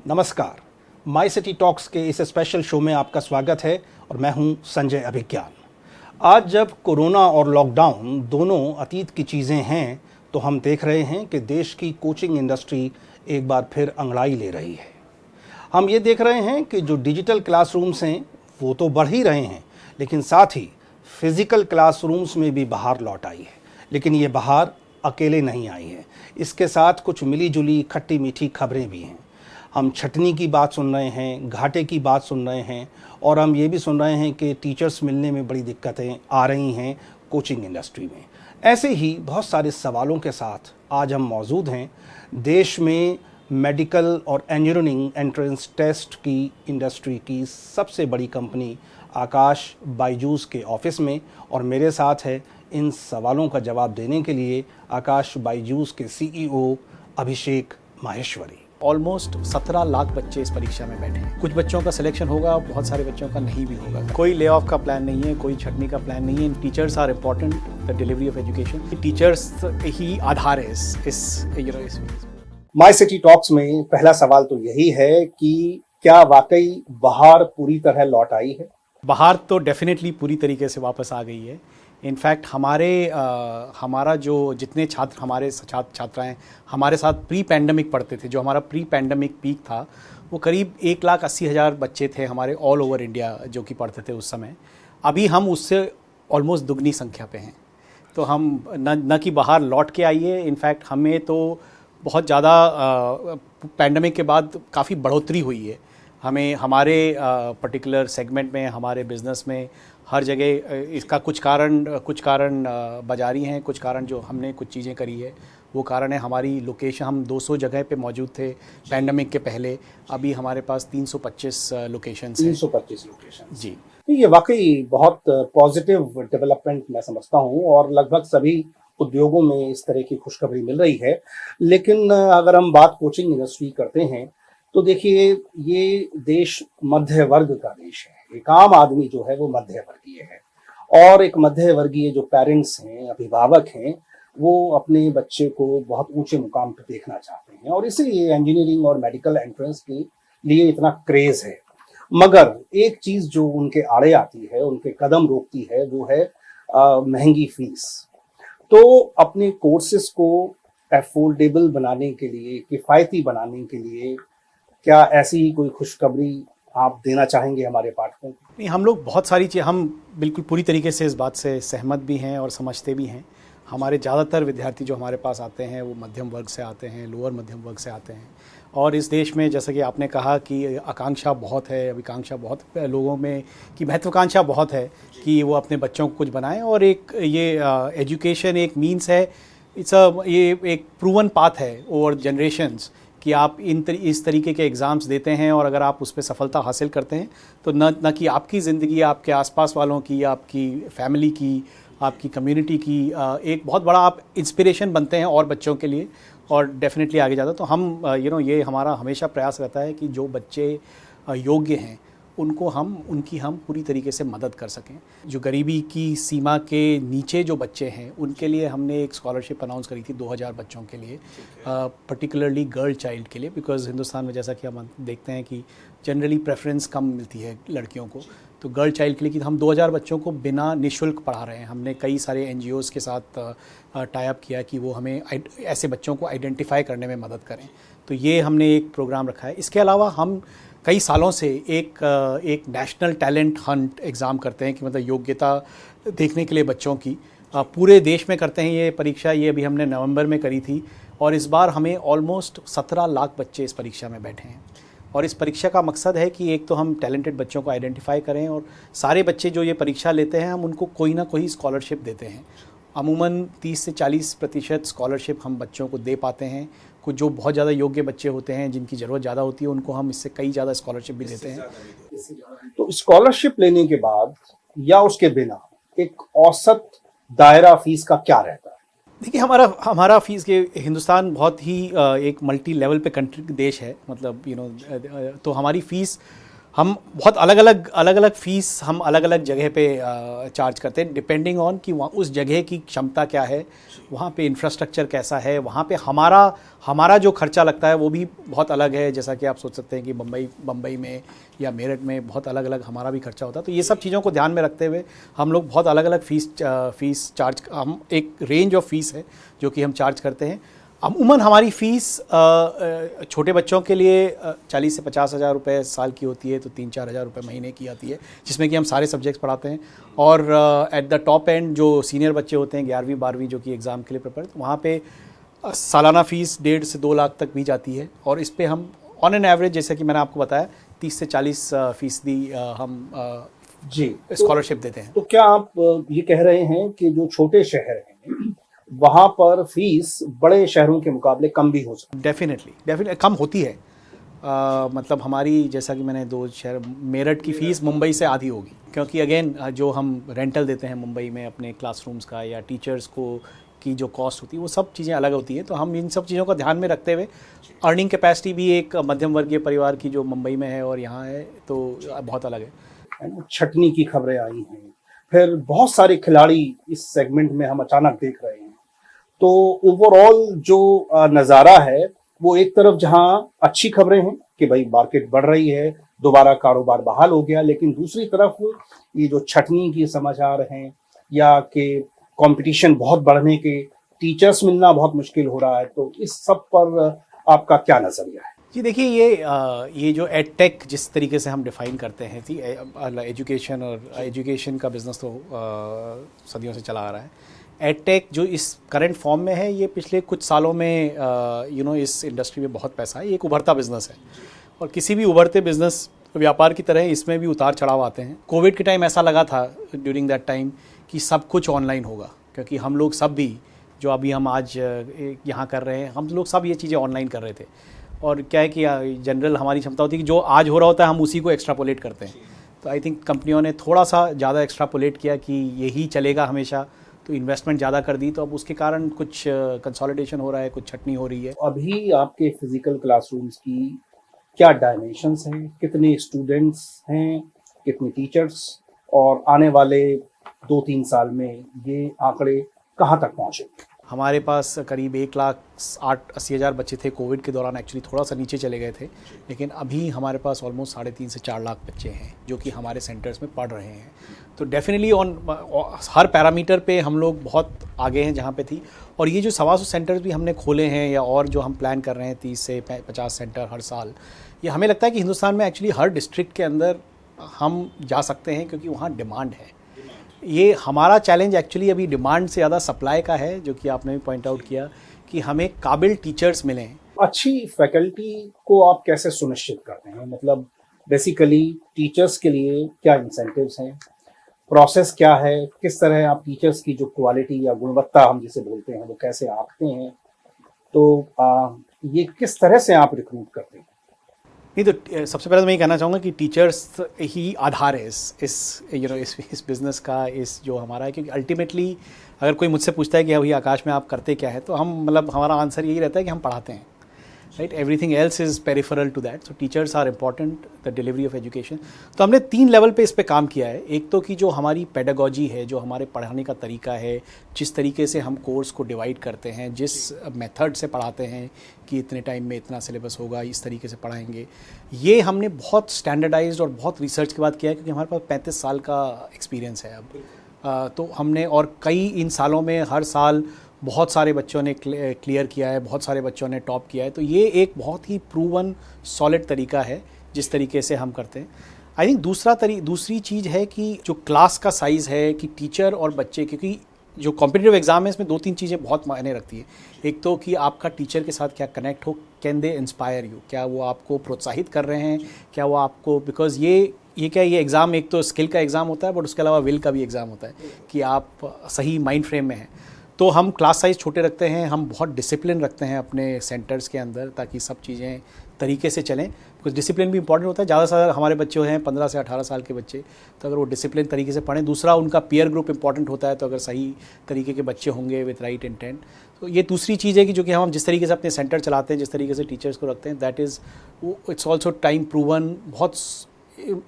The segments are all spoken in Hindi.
नमस्कार, माई सिटी टॉक्स के इस स्पेशल शो में आपका स्वागत है और मैं हूं संजय अभिज्ञान। आज जब कोरोना और लॉकडाउन दोनों अतीत की चीज़ें हैं तो हम देख रहे हैं कि देश की कोचिंग इंडस्ट्री एक बार फिर अंगड़ाई ले रही है। हम ये देख रहे हैं कि जो डिजिटल क्लासरूम्स हैं वो तो बढ़ ही रहे हैं, लेकिन साथ ही फिज़िकल क्लासरूम्स में भी बहार लौट आई है। लेकिन ये बहार अकेले नहीं आई है, इसके साथ कुछ मिली जुली खट्टी मीठी खबरें भी हैं। हम छटनी की बात सुन रहे हैं, घाटे की बात सुन रहे हैं और हम ये भी सुन रहे हैं कि टीचर्स मिलने में बड़ी दिक्कतें आ रही हैं कोचिंग इंडस्ट्री में। ऐसे ही बहुत सारे सवालों के साथ आज हम मौजूद हैं देश में मेडिकल और इंजीनियरिंग एंट्रेंस टेस्ट की इंडस्ट्री की सबसे बड़ी कंपनी आकाश बायजूस के ऑफिस में, और मेरे साथ है इन सवालों का जवाब देने के लिए आकाश बायजूस के सीईओ अभिषेक माहेश्वरी। ऑलमोस्ट 17 लाख बच्चे इस परीक्षा में बैठे हैं। कुछ बच्चों का सिलेक्शन होगा, बहुत सारे बच्चों का नहीं भी होगा। कोई ले ऑफ का प्लान नहीं है, कोई छटनी का प्लान नहीं है। Teachers are important, the delivery of education. Teachers ही आधार है इस माई सिटी टॉक्स में पहला सवाल तो यही है कि क्या वाकई बहार पूरी तरह लौट आई है? बहार तो डेफिनेटली पूरी तरीके से वापस आ गई है। इनफैक्ट हमारा जो जितने छात्र हमारे छात्राएं हमारे साथ प्री पैंडमिक पढ़ते थे, जो हमारा प्री पैंडमिक पीक था, वो करीब 1,80,000 बच्चे थे हमारे ऑल ओवर इंडिया जो कि पढ़ते थे उस समय। अभी हम उससे ऑलमोस्ट दुगनी संख्या पे हैं। तो हम न कि बाहर लौट के आइए, इनफैक्ट हमें तो बहुत ज़्यादा पैंडमिक के बाद काफ़ी बढ़ोतरी हुई है। हमें हमारे पर्टिकुलर सेगमेंट में, हमारे बिज़नेस में, हर जगह इसका कुछ कारण बाजारी हैं, कुछ कारण जो हमने कुछ चीज़ें करी है वो कारण है हमारी लोकेशन। हम 200 जगह पे मौजूद थे पैंडमिक के पहले, अभी हमारे पास 325 लोकेशंस हैं। 325 लोकेशन जी, ये वाकई बहुत पॉजिटिव डेवलपमेंट मैं समझता हूँ और लगभग सभी उद्योगों में इस तरह की खुशखबरी मिल रही है। लेकिन अगर हम बात कोचिंग इंडस्ट्री करते हैं तो देखिए, ये देश मध्य वर्ग का देश है। एक आम आदमी जो है वो मध्य वर्गीय है और एक मध्य वर्गीय जो पेरेंट्स हैं, अभिभावक हैं, वो अपने बच्चे को बहुत ऊंचे मुकाम पर देखना चाहते हैं और इसीलिए इंजीनियरिंग और मेडिकल एंट्रेंस के लिए इतना क्रेज है। मगर एक चीज जो उनके आड़े आती है, उनके कदम रोकती है, वो है महंगी फीस। तो अपने कोर्सेज को एफोर्डेबल बनाने के लिए, किफ़ायती बनाने के लिए क्या ऐसी ही कोई खुशखबरी आप देना चाहेंगे हमारे पाठकों को? नहीं, हम लोग बहुत सारी चीज़, हम बिल्कुल पूरी तरीके से इस बात से सहमत भी हैं और समझते भी हैं। हमारे ज़्यादातर विद्यार्थी जो हमारे पास आते हैं वो मध्यम वर्ग से आते हैं, लोअर मध्यम वर्ग से आते हैं। और इस देश में जैसा कि आपने कहा कि आकांक्षा बहुत है, अभिकांक्षा बहुत लोगों में की महत्वाकांक्षा बहुत है कि वो अपने बच्चों को कुछ बनाएं। और एक ये एजुकेशन एक मीन्स है, ये एक प्रूवन पाथ है ओवर जनरेशन्स कि आप इस तरीके के एग्ज़ाम्स देते हैं और अगर आप उस पर सफलता हासिल करते हैं तो न कि आपकी ज़िंदगी, आपके आसपास वालों की, आपकी फैमिली की, आपकी कम्युनिटी की एक बहुत बड़ा आप इंस्पिरेशन बनते हैं और बच्चों के लिए, और डेफिनेटली आगे जाता। तो हम ये हमारा हमेशा प्रयास रहता है कि जो बच्चे योग्य हैं उनको उनकी हम पूरी तरीके से मदद कर सकें। जो गरीबी की सीमा के नीचे जो बच्चे हैं उनके लिए हमने एक स्कॉलरशिप अनाउंस करी थी 2000 बच्चों के लिए, पर्टिकुलरली गर्ल चाइल्ड के लिए, बिकॉज़ हिंदुस्तान में जैसा कि हम देखते हैं कि जनरली प्रेफरेंस कम मिलती है लड़कियों को। तो गर्ल चाइल्ड के लिए कि हम 2000 बच्चों को बिना निःशुल्क पढ़ा रहे हैं। हमने कई सारे NGOs के साथ टाई अप किया कि वो हमें ऐसे बच्चों को आइडेंटिफाई करने में मदद करें। तो ये हमने एक प्रोग्राम रखा है। इसके अलावा हम कई सालों से एक नेशनल टैलेंट हंट एग्ज़ाम करते हैं कि मतलब योग्यता देखने के लिए बच्चों की पूरे देश में करते हैं ये परीक्षा। ये अभी हमने नवंबर में करी थी और इस बार हमें ऑलमोस्ट 17 लाख बच्चे इस परीक्षा में बैठे हैं। और इस परीक्षा का मकसद है कि एक तो हम टैलेंटेड बच्चों को आइडेंटिफाई करें और सारे बच्चे जो ये परीक्षा लेते हैं हम उनको कोई ना कोई स्कॉलरशिप देते हैं। अमूमन 30 से 40% स्कॉलरशिप हम बच्चों को दे पाते हैं। कुछ जो बहुत ज़्यादा योग्य बच्चे होते हैं जिनकी ज़रूरत ज़्यादा होती है उनको हम इससे कई ज़्यादा स्कॉलरशिप भी देते हैं। तो स्कॉलरशिप लेने के बाद या उसके बिना एक औसत दायरा फीस का क्या रहता है? देखिए, हमारा फीस के हिंदुस्तान बहुत ही एक मल्टी लेवल पे कंट्री देश है, मतलब तो हमारी फ़ीस हम बहुत अलग अलग फीस हम अलग अलग जगह पे चार्ज करते हैं, डिपेंडिंग ऑन कि वहाँ उस जगह की क्षमता क्या है, वहाँ पे इंफ्रास्ट्रक्चर कैसा है, वहाँ पे हमारा जो खर्चा लगता है वो भी बहुत अलग है। जैसा कि आप सोच सकते हैं कि बम्बई में या मेरठ में बहुत अलग अलग हमारा भी खर्चा होता है। तो ये सब चीज़ों को ध्यान में रखते हुए हम लोग बहुत अलग अलग फीस चार्ज, हम एक रेंज ऑफ फीस है जो कि हम चार्ज करते हैं। अमूमन हमारी फ़ीस छोटे बच्चों के लिए 40 से 50 हज़ार रुपये साल की होती है, तो 3-4 हज़ार रुपये महीने की आती है, जिसमें कि हम सारे सब्जेक्ट्स पढ़ाते हैं। और एट द टॉप एंड जो सीनियर बच्चे होते हैं 11वीं 12वीं जो कि एग्ज़ाम के लिए प्रिपेयर, तो वहाँ पे सालाना फ़ीस 1.5 से 2 लाख तक भी जाती है। और इस पे हम ऑन एन एवरेज, जैसे कि मैंने आपको बताया, 30 से 40% हम जी स्कॉलरशिप देते हैं। तो क्या आप ये कह रहे हैं कि जो छोटे शहर हैं वहाँ पर फीस बड़े शहरों के मुकाबले कम भी हो सकती है? डेफिनेटली कम होती है। मतलब हमारी, जैसा कि मैंने 2 शहर, मेरठ की फ़ीस मुंबई से आधी होगी, क्योंकि अगेन जो हम रेंटल देते हैं मुंबई में अपने क्लासरूम्स का या टीचर्स को की जो कॉस्ट होती है वो सब चीज़ें अलग होती है। तो हम इन सब चीज़ों को ध्यान में रखते हुए, अर्निंग कैपेसिटी भी एक मध्यम वर्गीय परिवार की जो मुंबई में है और यहाँ है तो बहुत अलग है। छटनी की खबरें आई हैं, फिर बहुत सारे खिलाड़ी इस सेगमेंट में हम अचानक देख रहे हैं, तो ओवरऑल जो नज़ारा है वो एक तरफ जहां अच्छी खबरें हैं कि भाई मार्केट बढ़ रही है, दोबारा कारोबार बहाल हो गया, लेकिन दूसरी तरफ ये जो छटनी के समाचार हैं या कि कंपटीशन बहुत बढ़ने के, टीचर्स मिलना बहुत मुश्किल हो रहा है, तो इस सब पर आपका क्या नज़रिया है? जी देखिए, ये जो एडटेक जिस तरीके से हम डिफ़ाइन करते हैं थी, एजुकेशन और एजुकेशन का बिज़नेस तो सदियों से चला आ रहा है। एडटेक जो इस करंट फॉर्म में है, ये पिछले कुछ सालों में इस इंडस्ट्री में बहुत पैसा है। ये एक उभरता बिज़नेस है और किसी भी उभरते बिज़नेस व्यापार की तरह इसमें भी उतार चढ़ाव आते हैं। कोविड के टाइम ऐसा लगा था ड्यूरिंग दैट टाइम कि सब कुछ ऑनलाइन होगा, क्योंकि हम लोग सब भी जो अभी हम आज यहाँ कर रहे हैं, हम लोग सब ये चीज़ें ऑनलाइन कर रहे थे। और क्या है कि जनरल हमारी क्षमता होती है कि जो आज हो रहा होता है हम उसी को एक्स्ट्रापोलेट करते हैं। तो आई थिंक कंपनियों ने थोड़ा सा ज़्यादा एक्स्ट्रापोलेट किया कि यही चलेगा हमेशा, तो इन्वेस्टमेंट ज़्यादा कर दी, तो अब उसके कारण कुछ कंसोलिडेशन हो रहा है, कुछ छटनी हो रही है। अभी आपके फिजिकल क्लासरूम्स की क्या डायमेंशंस हैं, कितने स्टूडेंट्स हैं, कितने टीचर्स, और आने वाले 2-3 साल में ये आंकड़े कहाँ तक पहुँचेंगे? हमारे पास करीब 1,80,000 बच्चे थे कोविड के दौरान। एक्चुअली थोड़ा सा नीचे चले गए थे, लेकिन अभी हमारे पास ऑलमोस्ट 3.5 से 4 लाख बच्चे हैं जो कि हमारे सेंटर्स में पढ़ रहे हैं। तो डेफिनेटली हर पैरामीटर पे हम लोग बहुत आगे हैं जहाँ पे थी। और ये जो 125 सेंटर्स भी हमने खोले हैं या और जो हम प्लान कर रहे हैं 30 से 50 सेंटर हर साल, ये हमें लगता है कि हिंदुस्तान में एक्चुअली हर डिस्ट्रिक्ट के अंदर हम जा सकते हैं, क्योंकि वहाँ डिमांड है। ये हमारा चैलेंज एक्चुअली अभी डिमांड से ज़्यादा सप्लाई का है, जो कि आपने भी पॉइंट आउट किया कि हमें काबिल टीचर्स मिलें। अच्छी फैकल्टी को आप कैसे सुनिश्चित करते हैं? मतलब बेसिकली टीचर्स के लिए क्या इंसेंटिव्स हैं, प्रोसेस क्या है, किस तरह आप टीचर्स की जो क्वालिटी या गुणवत्ता हम जिसे बोलते हैं वो कैसे आंकते हैं, तो ये किस तरह से आप रिक्रूट करते हैं? नहीं, तो सबसे पहले तो मैं ये कहना चाहूँगा कि टीचर्स ही आधार है इस बिज़नेस का, इस जो हमारा है। क्योंकि अल्टीमेटली अगर कोई मुझसे पूछता है कि अभी आकाश में आप करते क्या है, तो हम मतलब हमारा आंसर यही रहता है कि हम पढ़ाते हैं, right. Everything else is peripheral to that. So teachers are important, the delivery of education. तो हमने 3 लेवल पे इस पे काम किया है। एक तो कि जो हमारी पेडागॉजी है, जो हमारे पढ़ाने का तरीका है, जिस तरीके से हम कोर्स को डिवाइड करते हैं, जिस मेथड से पढ़ाते हैं कि इतने टाइम में इतना सिलेबस होगा, इस तरीके से पढ़ाएंगे, ये हमने बहुत स्टैंडर्डाइज्ड और बहुत रिसर्च के बाद किया है, क्योंकि हमारे पास 35 साल का एक्सपीरियंस है अब। तो हमने और कई इन सालों में हर साल बहुत सारे बच्चों ने क्लियर किया है, बहुत सारे बच्चों ने टॉप किया है। तो ये एक बहुत ही प्रूवन सॉलिड तरीका है जिस तरीके से हम करते हैं। आई थिंक दूसरी चीज़ है कि जो क्लास का साइज़ है, कि टीचर और बच्चे, क्योंकि जो कॉम्पिटिटिव एग्जाम है इसमें 2-3 चीज़ें बहुत मायने रखती है। एक तो कि आपका टीचर के साथ क्या कनेक्ट हो, कैन दे इंस्पायर यू, क्या वो आपको प्रोत्साहित कर रहे हैं, क्या वो आपको, बिकॉज ये एग्ज़ाम एक तो स्किल का एग्ज़ाम होता है, बट उसके अलावा विल का भी एग्ज़ाम होता है कि आप सही माइंड फ्रेम में हैं। तो हम क्लास साइज़ छोटे रखते हैं, हम बहुत डिसिप्लिन रखते हैं अपने सेंटर्स के अंदर, ताकि सब चीज़ें तरीके से चलें। कुछ डिसिप्लिन भी इंपॉर्टेंट होता है। ज़्यादा से ज़्यादा हमारे बच्चे हैं 15 से 18 साल के बच्चे, तो अगर वो डिसिप्लिन तरीके से पढ़ें। दूसरा, उनका पीयर ग्रुप इंपॉर्टेंट होता है, तो अगर सही तरीके के बच्चे होंगे विथ राइट इंटेंट, तो ये दूसरी चीज़ है कि जो कि हम जिस तरीके से अपने सेंटर चलाते हैं, जिस तरीके से टीचर्स को रखते हैं, that is it's also time proven. बहुत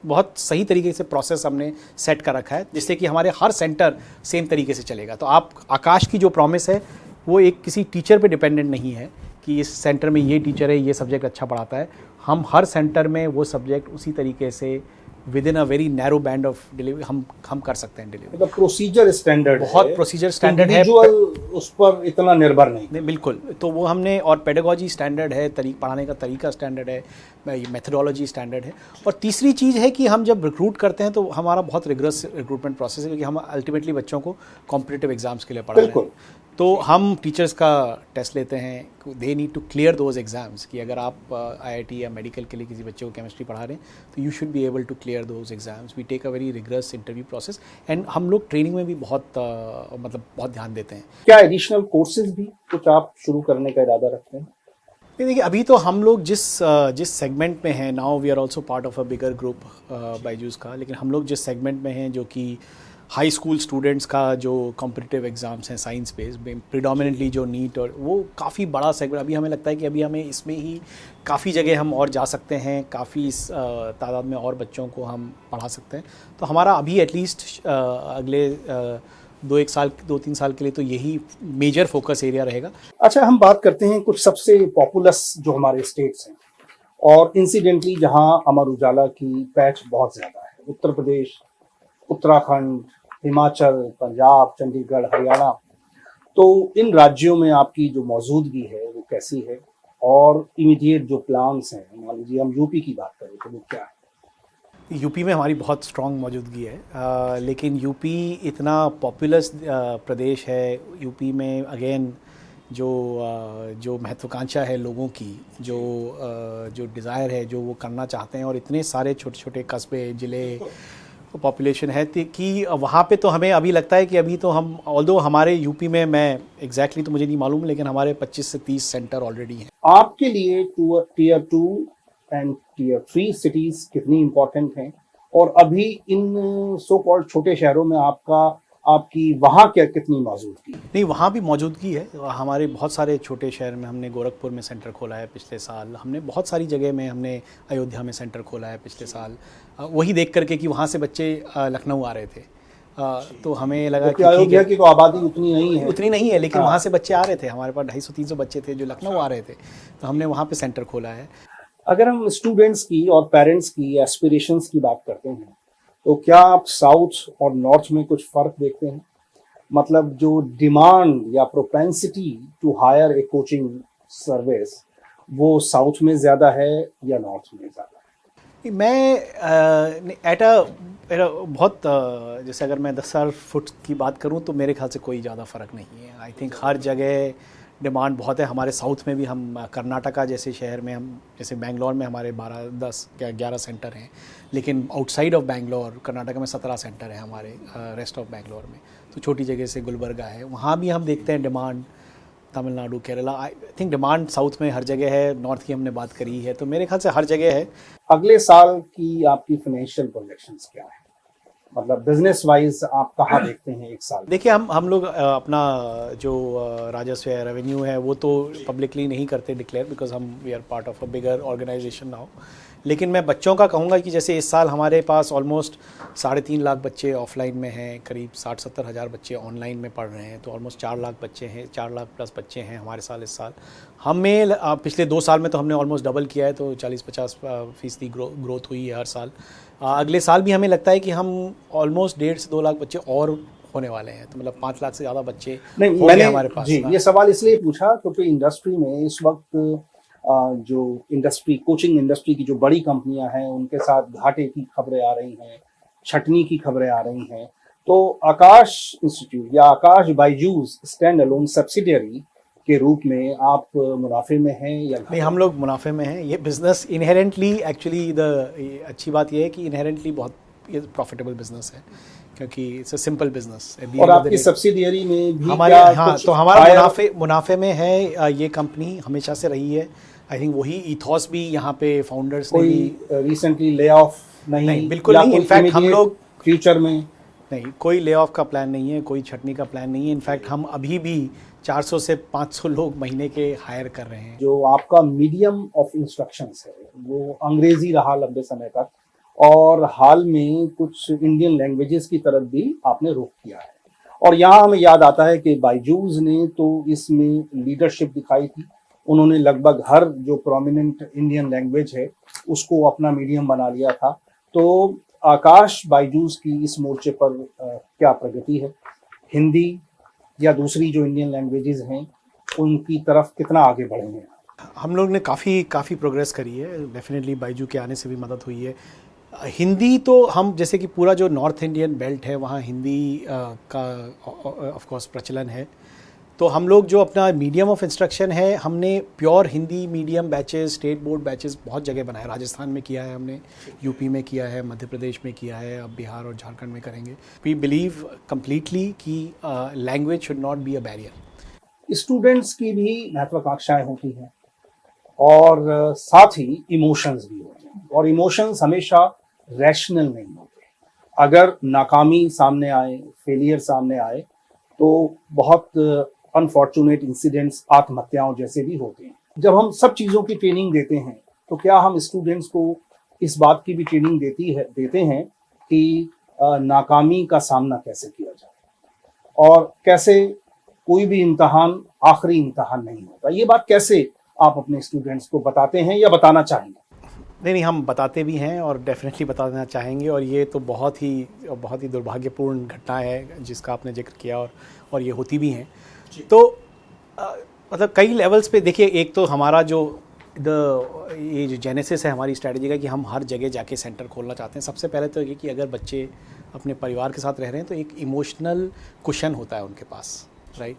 बहुत सही तरीके से प्रोसेस हमने सेट कर रखा है, जिससे कि हमारे हर सेंटर सेम तरीके से चलेगा। तो आप आकाश की जो प्रॉमिस है वो एक किसी टीचर पे डिपेंडेंट नहीं है कि इस सेंटर में ये टीचर है, ये सब्जेक्ट अच्छा पढ़ाता है। हम हर सेंटर में वो सब्जेक्ट उसी तरीके से with in a very narrow band of delivery हम कर सकते हैं डिलीवरी। मतलब प्रोसीजर स्टैंडर्ड, बहुत प्रोसीजर स्टैंडर्ड है, इंडिविजुअल उस पर इतना निर्भर नहीं। बिल्कुल। तो वो हमने, और पेडागोजी स्टैंडर्ड है, पढ़ाने का तरीका स्टैंडर्ड है, मेथोडोलॉजी स्टैंडर्ड है। और तीसरी चीज़ है कि हम जब रिक्रूट करते हैं तो हमारा बहुत रिगरस रिक्रूटमेंट प्रोसेस है, क्योंकि हम अल्टीमेटली बच्चों को कॉम्पिटिटिव एग्जाम्स के लिए पढ़ा रहे हैं। तो हम टीचर्स का टेस्ट लेते हैं, they need to clear those exams, कि अगर आप आईआईटी या मेडिकल के लिए किसी बच्चे को केमिस्ट्री पढ़ा रहे हैं तो you should be able to clear those exams. We take a very rigorous interview process, and हम लोग ट्रेनिंग में भी बहुत बहुत ध्यान देते हैं। क्या एडिशनल कोर्सेज भी कुछ आप शुरू करने का इरादा रखते हैं? देखिए, अभी तो हम लोग जिस सेगमेंट में हैं, now we are also part of a bigger group Byju's का, लेकिन हम लोग जिस सेगमेंट में हैं जो कि हाई स्कूल स्टूडेंट्स का जो कॉम्पिटिटिव एग्ज़ाम्स हैं साइंस बेस्ड, प्रिडोमिनेटली जो नीट, और वो काफ़ी बड़ा सेगमेंट, अभी हमें लगता है कि अभी हमें इसमें ही काफ़ी जगह हम और जा सकते हैं, काफ़ी तादाद में और बच्चों को हम पढ़ा सकते हैं। तो हमारा अभी एटलीस्ट अगले 2-3 साल के लिए तो यही मेजर फोकस एरिया रहेगा। अच्छा, हम बात करते हैं कुछ सबसे पॉपुलस जो हमारे स्टेट्स हैं, और इंसिडेंटली जहां अमर उजाला की पैच बहुत ज़्यादा है, उत्तर प्रदेश, उत्तराखंड, हिमाचल, पंजाब, चंडीगढ़, हरियाणा। तो इन राज्यों में आपकी जो मौजूदगी है वो कैसी है, और इमीडिएट जो प्लान्स हैं, मान लीजिए हम यूपी की बात करें तो वो क्या है? यूपी में हमारी बहुत स्ट्रॉन्ग मौजूदगी है, लेकिन यूपी इतना पॉपुलस प्रदेश है। यूपी में अगेन जो महत्वाकांक्षा है लोगों की, जो डिज़ायर है, जो वो करना चाहते हैं, और इतने सारे छोटे छोटे कस्बे, ज़िले, पॉपुलेशन है कि वहाँ पे तो हमें अभी लगता है कि अभी तो हम, ऑल्दो हमारे यूपी में, मैं एग्जैक्टली तो मुझे नहीं मालूम, लेकिन हमारे 25 से 30 सेंटर ऑलरेडी हैं। आपके लिए टीयर 2 एंड टीयर 3 सिटीज कितनी इंपॉर्टेंट हैं, और अभी इन सो कॉल्ड छोटे शहरों में आपकी वहाँ क्या कितनी मौजूदगी? नहीं, वहाँ भी मौजूदगी है। हमारे बहुत सारे छोटे शहर में, हमने गोरखपुर में सेंटर खोला है पिछले साल, हमने बहुत सारी जगह में, हमने अयोध्या में सेंटर खोला है पिछले साल, वही देख करके कि वहाँ से बच्चे लखनऊ आ रहे थे। तो हमें लगा कि अयोध्या की तो आबादी उतनी नहीं है, लेकिन वहाँ से बच्चे आ रहे थे। हमारे पास 250-300 बच्चे थे जो लखनऊ आ रहे थे, तो हमने वहाँ पे सेंटर खोला है। अगर हम स्टूडेंट्स की और पेरेंट्स की एस्पिरेशंस की बात करते हैं, तो क्या आप साउथ और नॉर्थ में कुछ फर्क देखते हैं? मतलब जो डिमांड या propensity to hire a coaching service, वो साउथ में ज़्यादा है या नॉर्थ में ज़्यादा है? मैं बहुत जैसे अगर मैं 10,000 फुट की बात करूं तो मेरे ख्याल से कोई ज़्यादा फ़र्क नहीं है। आई थिंक हर जगह डिमांड बहुत है। हमारे साउथ में भी, हम कर्नाटका जैसे शहर में, हम जैसे बेंगलोर में हमारे 11 सेंटर हैं, लेकिन आउटसाइड ऑफ बेंगलोर कर्नाटका में 17 सेंटर हैं हमारे रेस्ट ऑफ बेंगलोर में। तो छोटी जगह से गुलबर्गा है, वहाँ भी हम देखते हैं demand. Tamil Nadu, Kerala, I think demand south में हर जगह है। नॉर्थ की हमने बात करी है, तो मेरे ख्याल से हर जगह है। अगले साल की आपकी फाइनेंशियल प्रोजेक्शंस क्या है? मतलब बिजनेस वाइज आप कहाँ देखते हैं एक साल? देखिए, हम लोग अपना जो राजस्व है, रेवेन्यू है, वो तो पब्लिकली नहीं करते declare, because we are part of a bigger organisation now. लेकिन मैं बच्चों का कहूँगा कि जैसे इस साल हमारे पास ऑलमोस्ट 3.5 लाख बच्चे ऑफलाइन में हैं, करीब 60-70 हज़ार बच्चे ऑनलाइन में पढ़ रहे हैं, तो ऑलमोस्ट 4 लाख बच्चे हैं, 4 लाख प्लस बच्चे हैं हमारे साल इस साल। हमें पिछले 2 साल में तो हमने ऑलमोस्ट डबल किया है, तो 40-50% ग्रोथ हुई है हर साल। अगले साल भी हमें लगता है कि हम ऑलमोस्ट 1.5 से 2 लाख बच्चे और होने वाले हैं, तो मतलब 5 लाख से ज़्यादा बच्चे होंगे हमारे पास। जी, ये सवाल इसलिए पूछा क्योंकि इंडस्ट्री में इस वक्त जो इंडस्ट्री, कोचिंग इंडस्ट्री की जो बड़ी कंपनियां हैं, उनके साथ घाटे की खबरें आ रही हैं, छटनी की खबरें आ रही हैं। तो आकाश इंस्टीट्यूट या आकाश बायजूस स्टैंड अलोन सब्सिडियरी के रूप में आप मुनाफे में हैं या नहीं? हम लोग मुनाफे में हैं। ये बिज़नेस इनहेरेंटली, एक्चुअली अच्छी बात ये है कि इनहेरेंटली बहुत ये प्रॉफिटेबल बिजनेस है, क्योंकि इट्स अ सिंपल बिजनेस। और आपकी सब्सिडियरी में भी हमारे, हाँ, तो हमारा मुनाफे में है। ये कंपनी हमेशा से रही है। आई थिंक वही ईथॉस भी यहाँ पे फाउंडर्स ने भी रिसेंटली ले ऑफ नहीं, बिल्कुल नहीं। इनफैक्ट हम लोग फ्यूचर में नहीं, कोई ले ऑफ का प्लान नहीं है, कोई छटनी का प्लान नहीं है। इनफैक्ट हम अभी भी 400 से 500 लोग महीने के हायर कर रहे हैं। जो आपका मीडियम ऑफ इंस्ट्रक्शंस है वो अंग्रेजी रहा लंबे समय तक, और हाल में कुछ इंडियन लैंग्वेजेस की तरफ भी आपने रुख किया है। और यहाँ हमें याद आता है कि बायजूस ने तो इसमें लीडरशिप दिखाई थी। उन्होंने लगभग हर जो प्रोमिनेंट इंडियन लैंग्वेज है उसको अपना मीडियम बना लिया था। तो आकाश, बायजूस की इस मोर्चे पर क्या प्रगति है? हिंदी या दूसरी जो इंडियन लैंग्वेजेस हैं उनकी तरफ कितना आगे बढ़े हैं? हम लोग ने काफ़ी प्रोग्रेस करी है। डेफिनेटली बायजू के आने से भी मदद हुई है। हिंदी तो हम जैसे कि पूरा जो नॉर्थ इंडियन बेल्ट है वहाँ हिंदी का ऑफ कोर्स प्रचलन है। तो हम लोग जो अपना मीडियम ऑफ इंस्ट्रक्शन है, हमने pure Hindi medium batches, state board batches बहुत जगह बनाए। राजस्थान में किया है हमने, यूपी में किया है, मध्य प्रदेश में किया है, अब बिहार और झारखंड में करेंगे। वी बिलीव कम्प्लीटली कि language should not be a barrier. Students की भी महत्वाकांक्षाएं होती हैं और साथ ही इमोशंस भी होते हैं, और इमोशंस हमेशा रैशनल नहीं होते। अगर नाकामी सामने आए, फेलियर सामने आए, तो बहुत अनफॉर्चुनेट इंसिडेंट्स, आत्महत्याओं जैसे भी होते हैं। जब हम सब चीज़ों की ट्रेनिंग देते हैं तो क्या हम स्टूडेंट्स को इस बात की भी ट्रेनिंग देते हैं कि नाकामी का सामना कैसे किया जाए और कैसे कोई भी इम्तहान आखिरी इम्तहान नहीं होता? ये बात कैसे आप अपने स्टूडेंट्स को बताते हैं या बताना चाहेंगे? नहीं, हम बताते भी हैं और डेफिनेटली बताना चाहेंगे। और ये तो बहुत ही दुर्भाग्यपूर्ण घटना है जिसका आपने जिक्र किया, और ये होती भी हैं। तो मतलब कई लेवल्स पे देखिए, एक तो हमारा जो ये जो जेनेसिस है हमारी स्ट्रैटेजी का कि हम हर जगह जाके सेंटर खोलना चाहते हैं। सबसे पहले तो ये कि अगर बच्चे अपने परिवार के साथ रह रहे हैं तो एक इमोशनल कुशन होता है उनके पास, राइट?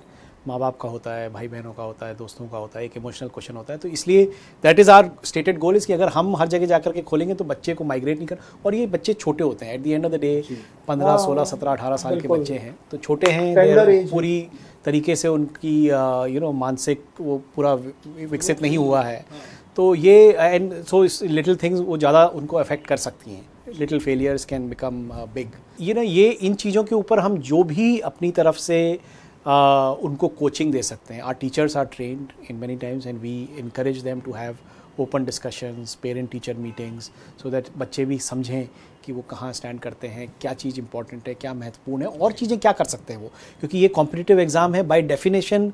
माँ बाप का होता है, भाई बहनों का होता है, दोस्तों का होता है, एक इमोशनल क्वेश्चन होता है। तो इसलिए that is our stated goal is कि अगर हम हर जगह जाकर के खोलेंगे तो बच्चे को माइग्रेट नहीं कर। और ये बच्चे छोटे होते हैं, at the end of the day 15, 16, 17, 18 साल के बच्चे हैं, तो छोटे हैं, पूरी तरीके से उनकी मानसिक वो पूरा विकसित नहीं हुआ है। तो ये एंड सो लिटिल थिंग्स वो ज़्यादा उनको अफेक्ट कर सकती हैं। Little failures can become big. ये इन चीज़ों के ऊपर हम जो भी अपनी तरफ से उनको कोचिंग दे सकते हैं। Our teachers are trained in many times and we encourage them to have open discussions, parent teacher meetings, so that बच्चे भी समझें कि वो कहाँ स्टैंड करते हैं, क्या चीज़ इंपॉर्टेंट है, क्या महत्वपूर्ण है, और चीज़ें क्या कर सकते हैं वो। क्योंकि ये कॉम्पिटिटिव एग्ज़ाम है, बाय डेफिनेशन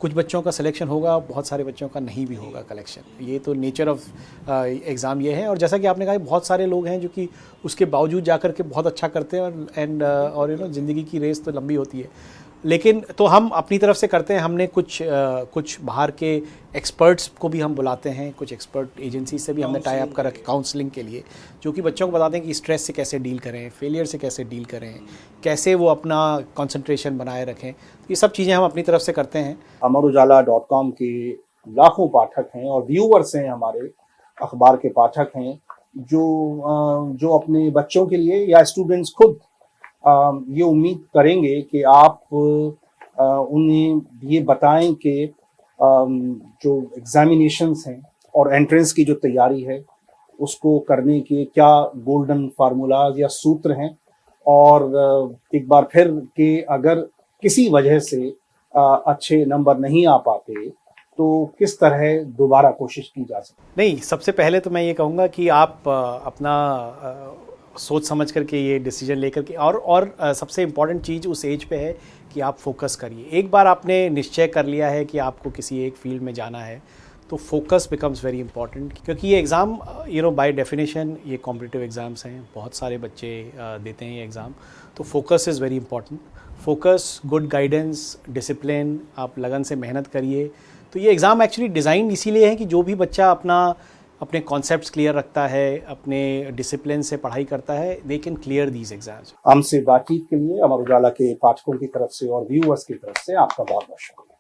कुछ बच्चों का सिलेक्शन होगा, बहुत सारे बच्चों का नहीं भी होगा कलेक्शन। ये तो नेचर ऑफ एग्ज़ाम ये है। और जैसा कि आपने कहा, बहुत सारे लोग हैं जो कि उसके बावजूद जाकर के बहुत अच्छा करते हैं, और ज़िंदगी की रेस तो लंबी होती है। लेकिन तो हम अपनी तरफ से करते हैं। हमने कुछ बाहर के एक्सपर्ट्स को भी हम बुलाते हैं, कुछ एक्सपर्ट एजेंसी से भी हमने टाई अप कर रखे काउंसलिंग के लिए, जो कि बच्चों को बताते हैं कि स्ट्रेस से कैसे डील करें, फेलियर से कैसे डील करें, कैसे वो अपना कंसंट्रेशन बनाए रखें। ये सब चीज़ें हम अपनी तरफ से करते हैं। amarujala.com के लाखों पाठक हैं और व्यूअर्स हैं, हमारे अखबार के पाठक हैं, जो अपने बच्चों के लिए या स्टूडेंट्स खुद ये उम्मीद करेंगे कि आप उन्हें ये बताएं कि जो एग्जामिनेशंस हैं और एंट्रेंस की जो तैयारी है उसको करने के क्या गोल्डन फार्मूलाज या सूत्र हैं, और एक बार फिर कि अगर किसी वजह से अच्छे नंबर नहीं आ पाते तो किस तरह दोबारा कोशिश की जा सकती? नहीं, सबसे पहले तो मैं ये कहूँगा कि आप अपना सोच समझ करके ये डिसीजन लेकर के, और सबसे इम्पॉर्टेंट चीज़ उस एज पे है कि आप फोकस करिए। एक बार आपने निश्चय कर लिया है कि आपको किसी एक फील्ड में जाना है तो फोकस बिकम्स वेरी इंपॉर्टेंट। क्योंकि ये एग्ज़ाम बाय डेफिनेशन ये कॉम्पिटिटिव एग्ज़ाम्स हैं, बहुत सारे बच्चे देते हैं ये एग्ज़ाम। तो focus is very important. Focus, good guidance, discipline, आप लगन से मेहनत करिए। तो ये एग्ज़ाम एक्चुअली डिज़ाइन इसीलिए है कि जो भी बच्चा अपने कॉन्सेप्ट्स क्लियर रखता है, अपने डिसिप्लिन से पढ़ाई करता है, they can clear these exams. हमसे बातचीत के लिए अमर उजाला के पाठकों की तरफ से और व्यूअर्स की तरफ से आपका बहुत बहुत शुक्रिया।